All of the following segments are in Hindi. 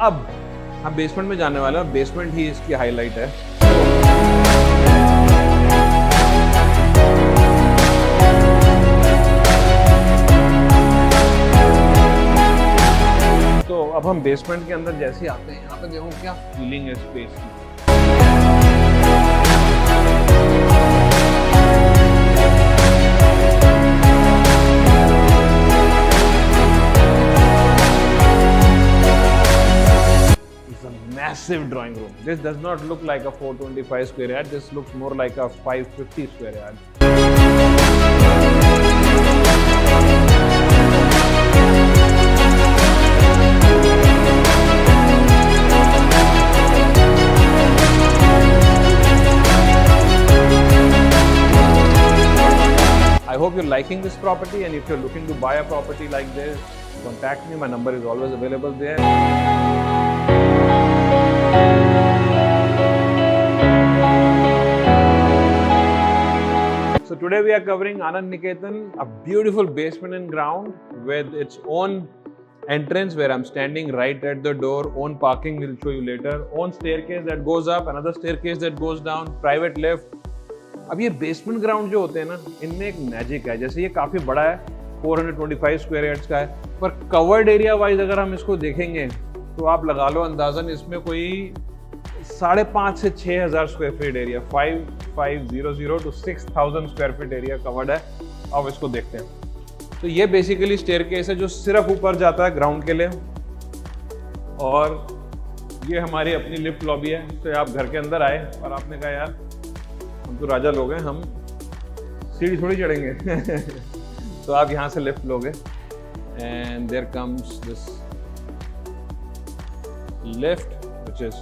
अब हम बेसमेंट में जाने वाले हैं। बेसमेंट ही इसकी हाईलाइट है। तो अब हम बेसमेंट के अंदर जैसे आते हैं, यहाँ पे देखो क्या फीलिंग है स्पेस की। Massive drawing room. This does not look like a 425 square yard. This looks more like a 550 square yard. I hope you're liking this property, and if you're looking to buy a property like this, contact me. My number is always available there. So today we are covering Anand Niketan, a beautiful basement and ground with its own entrance where I'm standing right at the door, own parking, we'll show you later, own staircase that goes up, another staircase that goes down, private lift. अब ये बेसमेंट ग्राउंड जो होते हैं ना, इनमें एक मैजिक है। जैसे ये काफी बड़ा है, 425 स्क्वायर यार्ड्स का है, पर कवर्ड एरिया वाइज अगर हम इसको देखेंगे तो आप लगा लो अंदाजन इसमें कोई 5,500 से 6,000 square feet area, 5,500 to 6,000 square feet area covered है। अब इसको देखते हैं। तो ये बेसिकली स्टेयरकेस है जो सिर्फ ऊपर जाता है ग्राउंड के लिए, और ये हमारी अपनी लिफ्ट लॉबी है। तो आप घर के अंदर आए और आपने कहा यार हम तो राजा लोग हैं, हम सीढ़ी थोड़ी चढ़ेंगे तो आप यहाँ से लिफ्ट लोगे, and there comes this lift which is,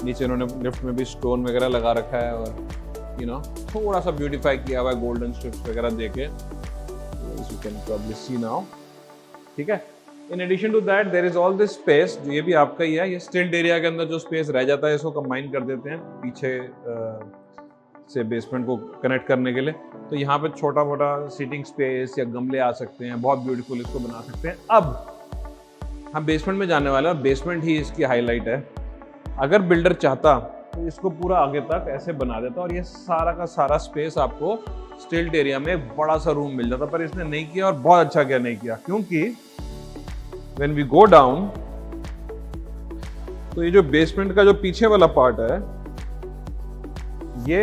नीचे इन्होंने लिफ्ट में भी स्टोन वगैरह लगा रखा है और थोड़ा सा ब्यूटीफाई किया हुआ है गोल्डन स्ट्रिप्स वगैरह देके, you can probably see now. ठीक है, in addition to that there is all this space, जो ये भी आपका ही है। ये स्टिल्ट एरिया के अंदर जो स्पेस रह जाता है इसको कंबाइन कर देते हैं पीछे से बेसमेंट को कनेक्ट करने के लिए। तो यहाँ पे छोटा मोटा सीटिंग स्पेस या गमले आ सकते हैं, बहुत ब्यूटीफुल इसको बना सकते हैं। अब हम बेसमेंट में जाने वाले हैं, बेसमेंट ही इसकी हाईलाइट है। अगर बिल्डर चाहता तो इसको पूरा आगे तक ऐसे बना देता और ये सारा का सारा स्पेस आपको स्टिल्ट एरिया में एक बड़ा सा रूम मिल जाता, पर इसने नहीं किया, और बहुत अच्छा क्या नहीं किया, क्योंकि व्हेन वी गो डाउन तो ये जो बेसमेंट का जो पीछे वाला पार्ट है ये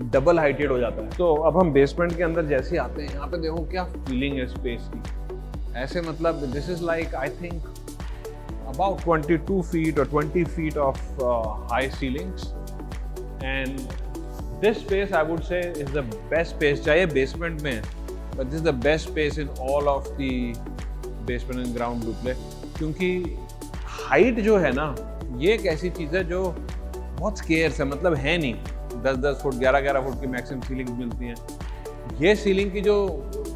डबल हाइटेड हो जाता है। तो अब हम बेसमेंट के अंदर जैसे आते हैं, यहाँ पे देखो क्या फीलिंग है स्पेस की। ऐसे मतलब this is like I think about 22 feet or 20 feet of high ceilings, and this space I would say is the best space, चाहे basement में, but this is the best space in all of the basement and ground duplex, क्योंकि height जो है ना, ये एक ऐसी चीज़ है जो बहुत scarce है, मतलब है नहीं। 10-10 फुट 11-11 फुट की मैक्सिमम सीलिंग मिलती हैं। ये सीलिंग की जो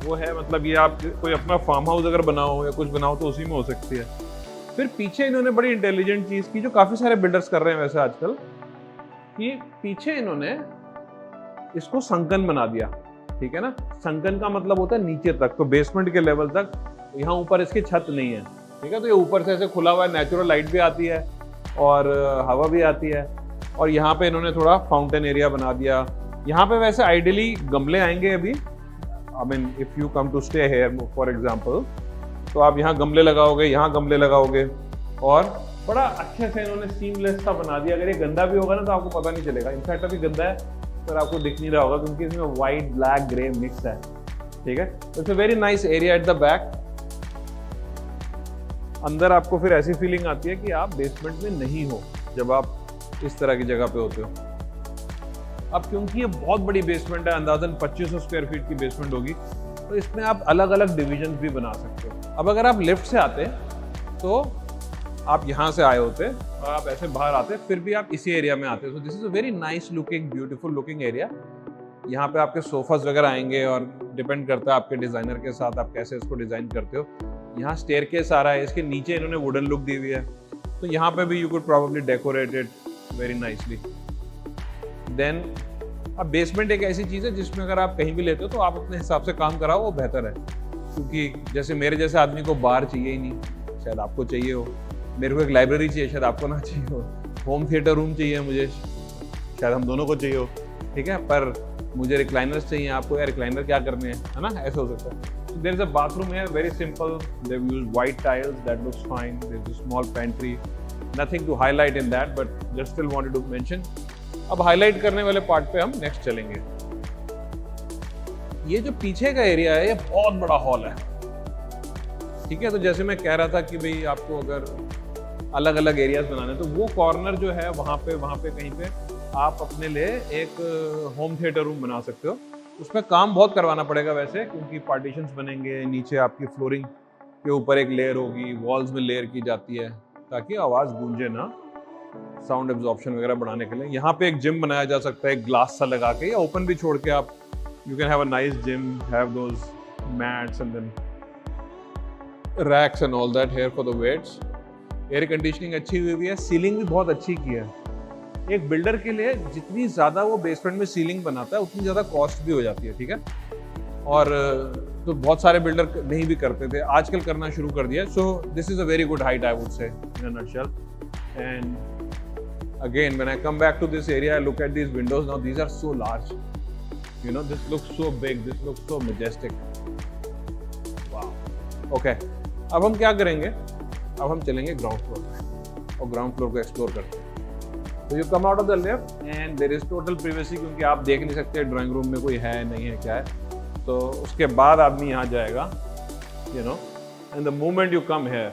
वो है, मतलब ये आप कोई अपना फार्म हाउस अगर बनाओ या कुछ बनाओ तो उसी में हो सकती है। फिर पीछे इन्होंने बड़ी इंटेलिजेंट चीज की, जो काफी सारे बिल्डर्स कर रहे हैं वैसे आजकल, कि पीछे इन्होंने इसको संकन बना दिया। ठीक है ना, संकन का मतलब होता है नीचे तक, तो बेसमेंट के लेवल तक। यहाँ ऊपर इसकी छत नहीं है, ठीक है, तो ये ऊपर से ऐसे खुला हुआ है, नेचुरल लाइट भी आती है और हवा भी आती है। और यहाँ पे इन्होंने थोड़ा फाउंटेन एरिया बना दिया। यहाँ पे वैसे आइडियली गमले आएंगे अभी, I mean if you come to stay here for example, तो आप यहाँ गमले लगाओगे, यहाँ गमले लगाओगे, और बड़ा अच्छे से इन्होंने सीमलेस सा बना दिया। अगर ये गंदा भी होगा ना तो आपको पता नहीं चलेगा। इनफैक्ट अभी गंदा है पर आपको दिख नहीं रहा होगा, क्योंकि इसमें व्हाइट ब्लैक ग्रे मिक्स है। ठीक है, it's a very nice area at the back. अंदर आपको फिर ऐसी फीलिंग आती है कि आप बेसमेंट में नहीं हो जब आप इस तरह की जगह पे होते हो। अब क्योंकि ये बहुत बड़ी बेसमेंट है, अंदाजन 2500 स्क्वायर फीट की बेसमेंट होगी, तो इसमें आप अलग अलग डिविजन भी बना सकते हो। अब अगर आप लिफ्ट से आते तो आप यहाँ से आए होते और आप ऐसे बाहर आते, फिर भी आप इसी एरिया में आते। तो this is a very nice looking, beautiful looking area. यहाँ पे आपके सोफास वगैरह आएंगे, और डिपेंड करता है आपके डिजाइनर के साथ आप कैसे इसको डिजाइन करते हो। यहाँ स्टेयरकेस आ रहा है, इसके नीचे इन्होंने वुडन लुक दी हुई है, तो यहाँ पे भी you could probably decorate it very nicely. Then अब बेसमेंट एक ऐसी चीज़ है जिसमें अगर आप कहीं भी लेते हो तो आप अपने हिसाब से काम कराओ, वो बेहतर है। क्योंकि जैसे मेरे जैसे आदमी को बार चाहिए ही नहीं, शायद आपको चाहिए हो, मेरे को एक लाइब्रेरी चाहिए, शायद आपको ना चाहिए हो, होम थिएटर रूम चाहिए मुझे, शायद हम दोनों को चाहिए हो, ठीक है, पर मुझे रिक्लाइनर्स चाहिए, आपको यार रिक्लाइनर क्या करने हैं, है ना, ऐसा हो सकता है। So there is a bathroom here, very simple. They've used white tiles, that looks fine. There's a small pantry, nothing to highlight in that, but just still wanted to mention. अब हाईलाइट करने वाले पार्ट पे हम नेक्स्ट चलेंगे। ये जो पीछे का एरिया है ये बहुत बड़ा हॉल है, ठीक है। तो जैसे मैं कह रहा था कि भाई आपको अगर अलग अलग एरियाज बनाने, तो वो कॉर्नर जो है वहाँ पे कहीं पे आप अपने लिए एक होम थिएटर रूम बना सकते हो। उसमें काम बहुत करवाना पड़ेगा वैसे, क्योंकि पार्टीशंस बनेंगे, नीचे आपकी फ्लोरिंग के ऊपर एक लेयर होगी, वॉल्स में लेयर की जाती है ताकि आवाज़ गूंजे ना, साउंड एब्जॉर्प्शन वगैरह बढ़ाने के लिए। यहाँ पे एक जिम बनाया जा सकता है, एक ग्लास सा लगा के, या ओपन भी छोड़ के आप, you can have a nice gym, have those mats and then racks and all that here for the weights. Air conditioning अच्छी हुई है, सीलिंग भी बहुत अच्छी की है। एक बिल्डर के लिए जितनी ज़्यादा वो बेसमेंट में सीलिंग बनाता है उतनी ज़्यादा कॉस्ट भी हो जाती है, ठीक है। और तो बहुत सारे बिल्डर नहीं भी करते थे, आजकल करना शुरू कर दिया। So this is a very good height I would say in a nutshell. And again when I come back to this area, I look at these windows, now these are so large, you know, this looks so big, this looks so majestic. Wow, okay, अब हम क्या करेंगे, अब हम चलेंगे ग्राउंड फ्लोर पे और ग्राउंड फ्लोर को एक्सप्लोर करते हैं। तो you come out of the left and there is total privacy, क्योंकि आप देख नहीं सकते ड्राइंग रूम में कोई है नहीं है क्या है। तो उसके बाद आदमी यहाँ जाएगा, you know, and the moment you come here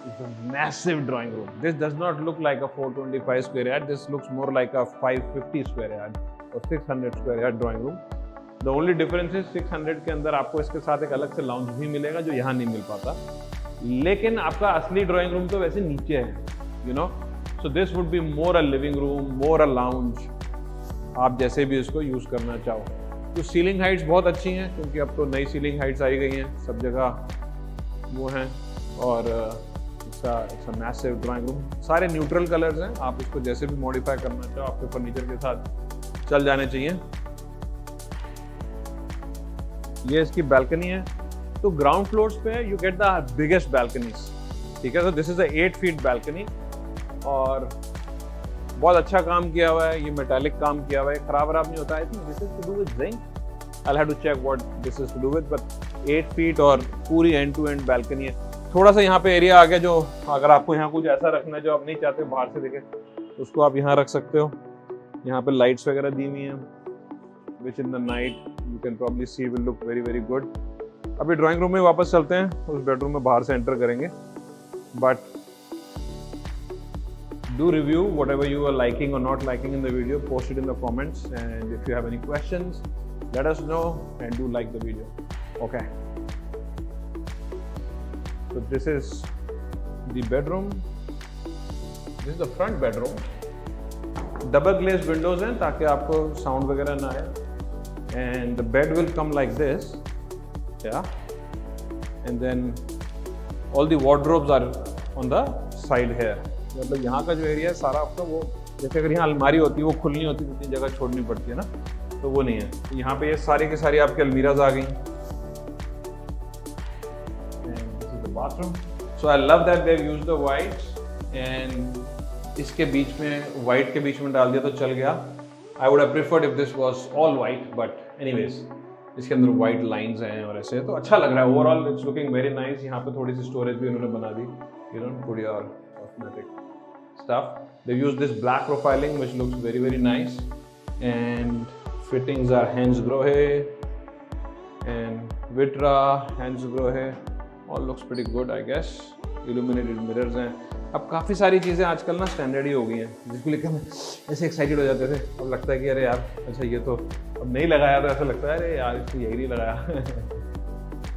is a massive drawing room. This does not look like a 425 square yard, this looks more like a 550 square yard और 600 square yard drawing room. The only difference is 600 के अंदर आपको इसके साथ एक अलग से लाउंज भी मिलेगा जो यहाँ नहीं मिल पाता, लेकिन आपका असली ड्राइंग रूम तो वैसे नीचे है, you know. So this would be more a living room, more a lounge, आप जैसे भी इसको यूज़ करना चाहो। तो सीलिंग हाइट्स बहुत अच्छी हैं, क्योंकि अब तो नई सीलिंग हाइट्स आई गई हैं, सब जगह वो हैं। और it's a massive drawing room, सारे न्यूट्रल कलर्स हैं, आप इसको जैसे भी मॉडिफाई करना चाहो आपके फर्नीचर के साथ चल जाने चाहिए। ये इसकी बैल्कनी है। तो ग्राउंड फ्लोर्स पे you get the biggest balconies, ठीक है। तो this is a 8 feet balcony और बहुत अच्छा काम किया हुआ है, ये मेटालिक काम किया हुआ है, खराब नहीं होता है। This is to do with zinc, I have to check what this is to do with, but 8 feet और पूरी एंड टू एंड बैल्कनी है। थोड़ा सा यहाँ पे एरिया आ गया, जो अगर आपको यहाँ कुछ ऐसा रखना है जो आप नहीं चाहते बाहर से दिखे, उसको आप यहाँ रख सकते हो। यहाँ पे लाइट्स वगैरह दी हुई हैं, which in the night you can probably see will look very very good. अभी ड्राइंग रूम में वापस चलते हैं, उस बेडरूम में बाहर से एंटर करेंगे। But do review whatever you are liking or not liking in the video, post it in the comments, and if you have any questions let us know and do like the video. Okay, so this is the bedroom, this is the front bedroom, double glazed windows हैं ताकि आपको sound वगैरह ना आए, and the bed will come like this, yeah, and then all the wardrobes are on the side here। मतलब यहाँ का जो एरिया है सारा आपका, वो जैसे अगर यहाँ अलमारी होती है वो खुलनी होती है, जितनी जगह छोड़नी पड़ती है ना, तो वो नहीं है। यहाँ पे ये सारी की सारी आपकी अलमीराज आ गई। Bathroom, so I love that they used the white, and इसके बीच में व्हाइट के बीच में डाल दिया तो चल गया। I would have preferred if this was all white, but anyways इसके अंदर व्हाइट लाइंस हैं और ऐसे, तो अच्छा लग रहा है। Overall it's looking very nice. यहाँ पे थोड़ी सी स्टोरेज भी उन्होंने बना दी, you know, put your cosmetic stuff. They use this black profiling which looks very very nice, and fittings are Hansgrohe and Vitra, Hansgrohe, all looks pretty good I guess. Illuminated mirrors हैं। अब काफ़ी सारी चीज़ें आजकल ना स्टैंडर्ड ही हो गई हैं, जिसको लेकर हम ऐसे एक्साइटेड हो जाते थे, अब लगता है कि अरे यार अच्छा ये तो अब नहीं लगाया, तो ऐसा लगता है अरे यार इसको यही नहीं लगाया।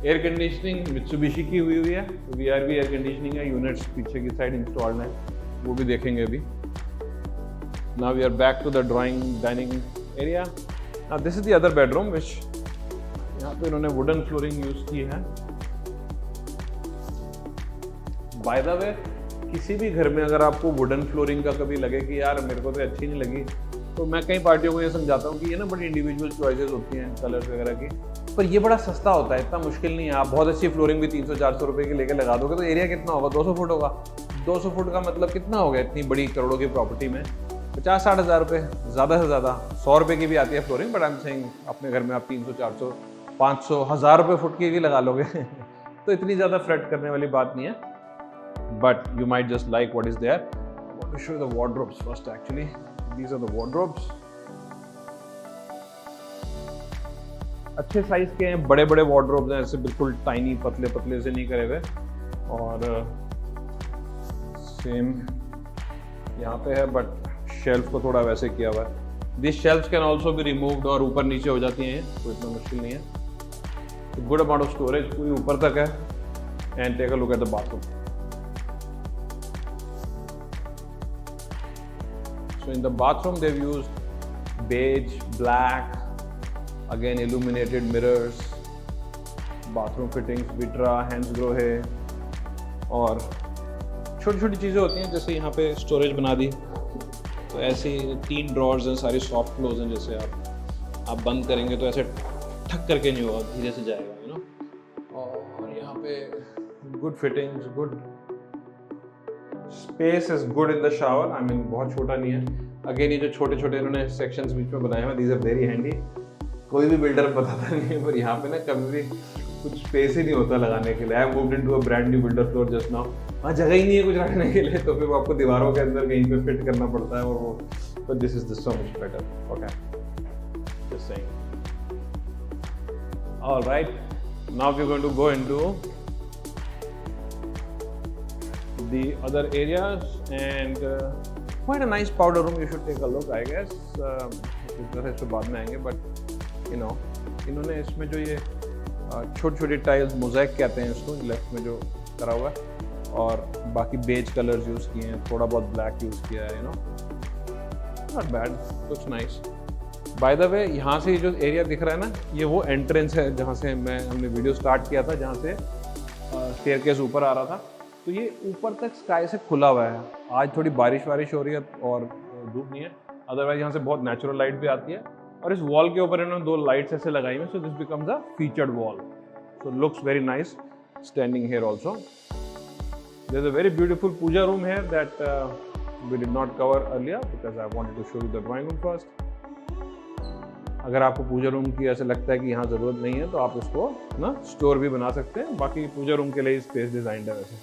एयर कंडीशनिंग मित्सुबिशी की हुई है, VRV एयर कंडीशनिंग है, यूनिट्स पीछे की साइड इंस्टॉल्ड है, वो भी देखेंगे अभी। Now we are back to the dining area. Now this is the other bedroom which, यहाँ पे इन्होंने वुडन फ्लोरिंग यूज की है। बाय द वे, किसी भी घर में अगर आपको वुडन फ्लोरिंग का कभी लगे कि यार मेरे को तो अच्छी नहीं लगी, तो मैं कई पार्टियों को ये समझाता हूँ कि ये ना बड़ी इंडिविजुअल चॉइसेस होती हैं कलर्स वगैरह की, पर ये बड़ा सस्ता होता है, इतना मुश्किल नहीं है। आप बहुत अच्छी फ्लोरिंग भी 300-400 रुपये की लेके लगा दोगे तो एरिया कितना होगा, 200 फुट होगा, 200 फुट का मतलब कितना हो गया इतनी बड़ी करोड़ों की प्रॉपर्टी में? 50-60 हज़ार रुपये, ज़्यादा से ज़्यादा 100 रुपये की भी आती है flooring, but I am saying अपने घर में आप 300-400 500 1000 रुपये फुट की भी लगा लोगे तो इतनी ज़्यादा फ्रेट करने वाली बात नहीं है, but you might just like what is there. I want to show the wardrobes first actually, these are the wardrobes. अच्छे साइज के हैं, बड़े बड़े वार्डरोब्स हैं, ऐसे बिल्कुल टाइनी पतले पतले से नहीं करे हुए, और सेम यहाँ पे है, बट शेल्फ को थोड़ा वैसे किया हुआ है। This shelfs can also be removed और ऊपर नीचे हो जाती हैं, तो इतना मुश्किल नहीं है। गुड अमाउंट ऑफ स्टोरेज पूरी ऊपर तक है। And take a look at the bathroom. So in the bathroom they've used beige, black, again illuminated mirrors, bathroom fittings Vitra, Hansgrohe है, और छोटी छोटी चीज़ें होती हैं, जैसे यहाँ पे स्टोरेज बना दी, तो ऐसे 3 ड्रॉर्स हैं, सारी सॉफ्ट क्लोज हैं, जैसे आप बंद करेंगे तो ऐसे ठक करके नहीं होगा, धीरे से जाएगा, यू नो। और यहाँ पे good fittings, good space is good in the shower, I mean बहुत छोटा नहीं है। अगेन ये जो छोटे छोटे इन्होंने सेक्शंस बीच में बनाए हैं, दीज आर वेरी हैंडी। कोई भी बिल्डर बताता नहीं है, पर यहाँ पे ना कभी भी कुछ स्पेस ही नहीं होता लगाने के लिए। I moved into a brand new builder floor just now, वहाँ जगह ही नहीं है कुछ रखने के लिए, तो फिर वो आपको दीवारों के अंदर कहीं पे फिट करना पड़ता है, और वो, but this is so much better. Okay, just saying. Alright, now we are going to go into the other areas, and quite a nice powder room. You should take a look, I guess. इस पे बाद में आएंगे, but you know, इन्होंने इसमें जो ये छोटी छोटी टाइल्स, मोज़ेक कहते हैं इसको, लेफ्ट में जो करा हुआ है, और बाकी बेज कलर्स यूज़ किए हैं, थोड़ा बहुत ब्लैक यूज़ किया है, यू नो, नॉट बैड, कुछ नाइस। बाय द वे, यहाँ से ये जो एरिया दिख रहा है ना, ये वो एंट्रेंस है जहाँ से हमने वीडियो स्टार्ट किया था, जहाँ से स्टेयरकेस ऊपर आ रहा था। तो ये ऊपर तक स्काई से खुला हुआ है। आज थोड़ी बारिश हो रही है और धूप नहीं है, अदरवाइज यहाँ से बहुत नेचुरल लाइट भी आती है। और इस वॉल के ऊपर इन्होंने 2 लाइट्स ऐसे लगाई हैं, so this becomes a featured wall, so looks very nice standing here also. There is a very beautiful puja room here that we did not cover earlier because I wanted to show you the drawing room first. अगर आपको पूजा रूम की ऐसे लगता है कि यहाँ ज़रूरत नहीं है, तो आप इसको ना स्टोर भी बना सकते हैं, बाकी पूजा रूम के लिए स्पेस डिजाइंड है वैसे।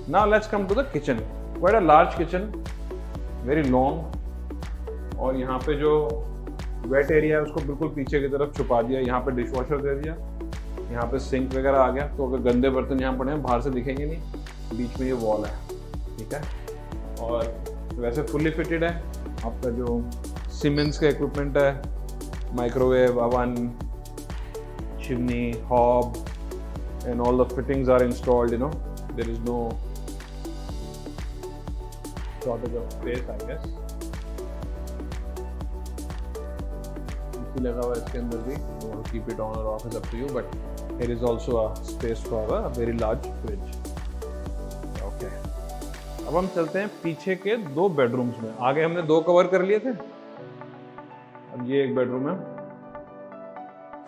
Now let's come to the kitchen. Quite a large kitchen, very long, और यहाँ पे जो वेट एरिया है उसको बिल्कुल पीछे की तरफ छुपा दिया। यहाँ पे डिश वॉशर दे दिया, यहाँ पे सिंक वगैरह आ गया, तो अगर गंदे बर्तन यहाँ पड़े हैं बाहर से दिखेंगे नहीं। बीच में ये वॉल है, ठीक है, और वैसे फुल्ली फिटेड है। आपका जो सीमेंस का इक्विपमेंट है, microwave, oven, chimney, hob, and all the fittings are installed, you know, there is no shortage of space, I guess. AC लगा हुआ है इसके अंदर भी, you want to keep it on or off is up to you, but here is also a space for a very large fridge. Okay. अब हम चलते हैं पीछे के 2 बेडरूम्स में। आगे हमने 2 कवर कर लिए थे, अब ये एक बेडरूम है।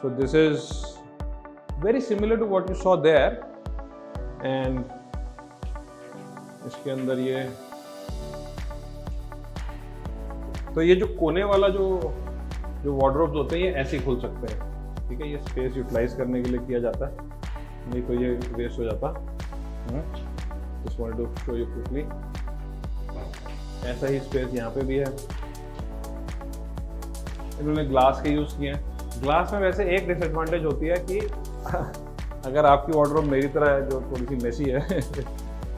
So this is very similar to what you saw there, and इसके अंदर ये जो कोने वाला जो वार्डरोब्स होते हैं, ये ऐसे ही खुल सकते हैं, ठीक है। ये स्पेस यूटिलाइज करने के लिए किया जाता है, नहीं तो ये वेस्ट हो जाता। Just wanted to show you quickly, ऐसा ही स्पेस यहाँ पे भी है। इन्होंने ग्लास के यूज़ किए हैं। ग्लास में वैसे एक डिसएडवांटेज होती है कि अगर आपकी वार्डरोब मेरी तरह है जो थोड़ी सी मेसी है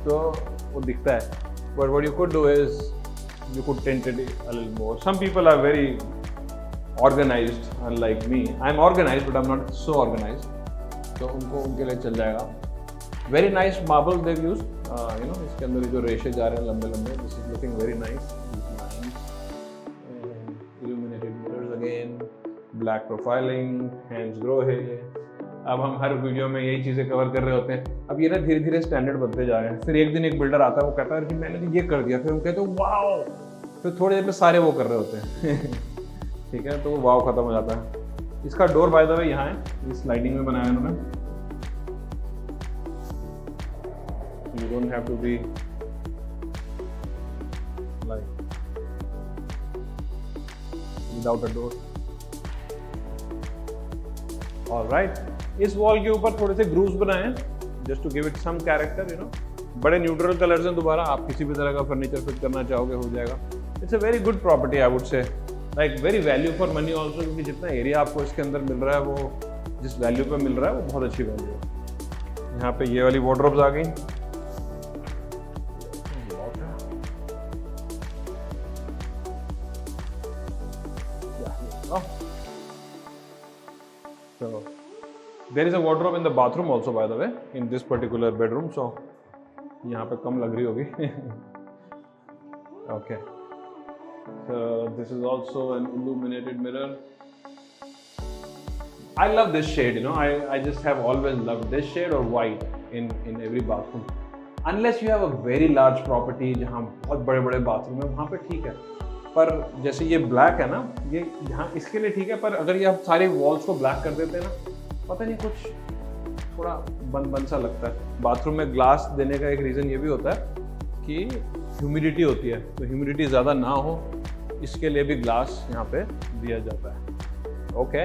तो वो दिखता है, but what you could do is you could tint it a little more. Some people are very organized, unlike me. I am organized but I am not so organized, तो उनके लिए चल जाएगा। Very nice marble they've used, you know, इसके अंदर जो रेशे जा रहे हैं लंबे लंबे, this is looking very nice. Illuminated mirrors again, black profiling, Hansgrohe. अब हम हर वीडियो में यही चीज़ें कवर कर रहे होते हैं। अब ये ना धीरे धीरे स्टैंडर्ड बनते जा रहे हैं। फिर एक दिन एक बिल्डर आता है, वो कहता है कि मैंने तो ये कर दिया, फिर हम कहते हैं वाओ, फिर थोड़ी देर में सारे वो कर रहे होते हैं ठीक है, तो वो वाओ खत्म हो जाता है। इसका डोर बाय द वे यहाँ है, इस स्लाइडिंग में बनाया उन्होंने। You don't have to be like without a door. All right. इस वॉल के ऊपर थोड़े से ग्रूव्स बनाए हैं just to give it some character, you know. बड़े न्यूट्रल कलर्स हैं, दोबारा आप किसी भी तरह का फर्नीचर फिट करना चाहोगे हो जाएगा. It's a very good property I would से, like very value for money also, क्योंकि जितना एरिया आपको इसके अंदर मिल रहा है वो जिस वैल्यू पे मिल रहा है वो बहुत अच्छी वैल्यू है. यहाँ पे ये वाली वार्डरोब्स आ गई. So there is a wardrobe in the bathroom also, by the way, in this particular bedroom. So यहाँ पे कम लग रही होगी. Okay. So this is also an illuminated mirror. I love this shade, you know. I just have always loved this shade or white in every bathroom. Unless you have a very large property जहाँ बहुत बड़े बड़े बाथरूम है, वहाँ पे ठीक है. पर जैसे ये ब्लैक है ना, ये यहाँ इसके लिए ठीक है. पर अगर ये आप सारी वॉल्स को ब्लैक कर देते हैं ना, पता नहीं कुछ थोड़ा बंद सा लगता है. बाथरूम में ग्लास देने का एक रीज़न ये भी होता है कि ह्यूमिडिटी होती है, तो ह्यूमिडिटी ज़्यादा ना हो इसके लिए भी ग्लास यहाँ पे दिया जाता है. Okay,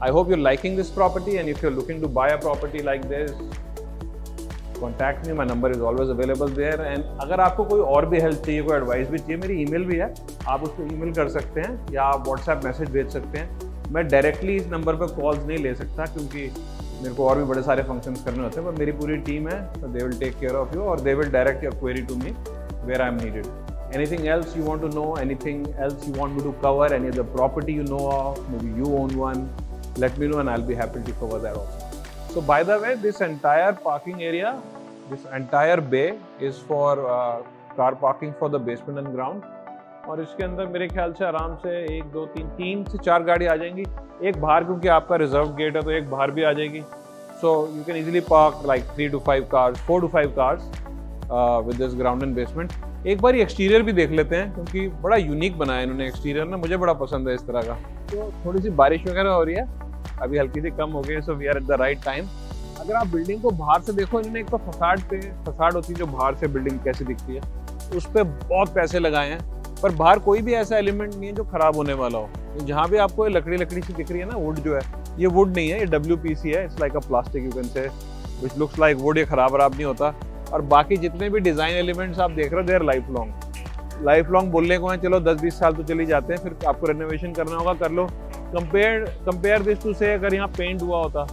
I hope you liking this property and if you are looking to buy a property like this, contact me, my number is always available there. And अगर आपको कोई और भी हेल्प चाहिए, कोई एडवाइस भी चाहिए, मेरी ईमेल भी है, आप उस पर ईमेल कर सकते हैं या आप व्हाट्सएप मैसेज भेज सकते हैं. मैं डायरेक्टली इस नंबर पर कॉल्स नहीं ले सकता क्योंकि मेरे को और भी बड़े सारे फंक्शंस करने होते हैं, पर मेरी पूरी टीम है, so they will take care of you or they will direct your query to me where I am needed. Anything else you want to know, anything else you want me to cover, any other property you know of, maybe you own one, let me know and I'll be happy to cover that also. So by the way, this entire parking area, this entire bay is for car parking for the basement and ground. और इसके अंदर मेरे ख्याल से आराम से 1 2 3 से 4 गाड़ी आ जाएंगी. एक बाहर, क्योंकि आपका रिजर्व गेट है तो एक बाहर भी आ जाएगी. So you can easily park like 3 to 5 cars, 4 to 5 cars with this ground and basement. एक बार एक्सटीरियर भी देख लेते हैं क्योंकि बड़ा यूनिक बनाया इन्होंने एक्सटीरियर ना, मुझे बड़ा पसंद है इस तरह का. तो थोड़ी सी बारिश वगैरह हो रही है, अभी हल्की सी कम हो गई है, so we are at the right time. अगर आप बिल्डिंग को बाहर से देखो, इन्होंने एक तो फसाड होती है जो बाहर से बिल्डिंग कैसी दिखती है, उस पर बहुत पैसे लगाए हैं. पर बाहर कोई भी ऐसा एलिमेंट नहीं है जो खराब होने वाला हो. जहाँ भी आपको लकड़ी सी दिख रही है ना, वुड जो है, ये वुड नहीं है, ये WPC है. It's like a plastic, you can say, which looks like would. ये खराब नहीं होता. और बाकी जितने भी डिज़ाइन एलिमेंट्स आप देख रहे हो, दे आर लाइफ लॉन्ग बोलने को है, चलो 10-20 साल तो चली जाते हैं, फिर आपको रेनोवेशन करना होगा, कर लो. कंपेयर दिस टू से अगर यहाँ पेंट हुआ होता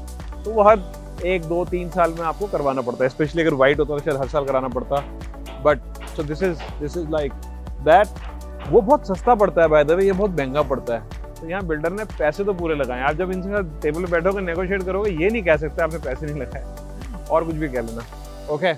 तो वो हर 1 2 3 साल में आपको करवाना पड़ता है, स्पेशली अगर वाइट होता तो शायद हर साल कराना पड़ता. But so this is like that. वो बहुत सस्ता पड़ता है बाय द वे, ये बहुत महंगा पड़ता है. तो यहाँ बिल्डर ने पैसे तो पूरे लगाए. आप जब इनसे साथ टेबल पे बैठोगे, नेगोशिएट करोगे, ये नहीं कह सकते आपने पैसे नहीं लगाए, और कुछ भी कह लेना. ओके.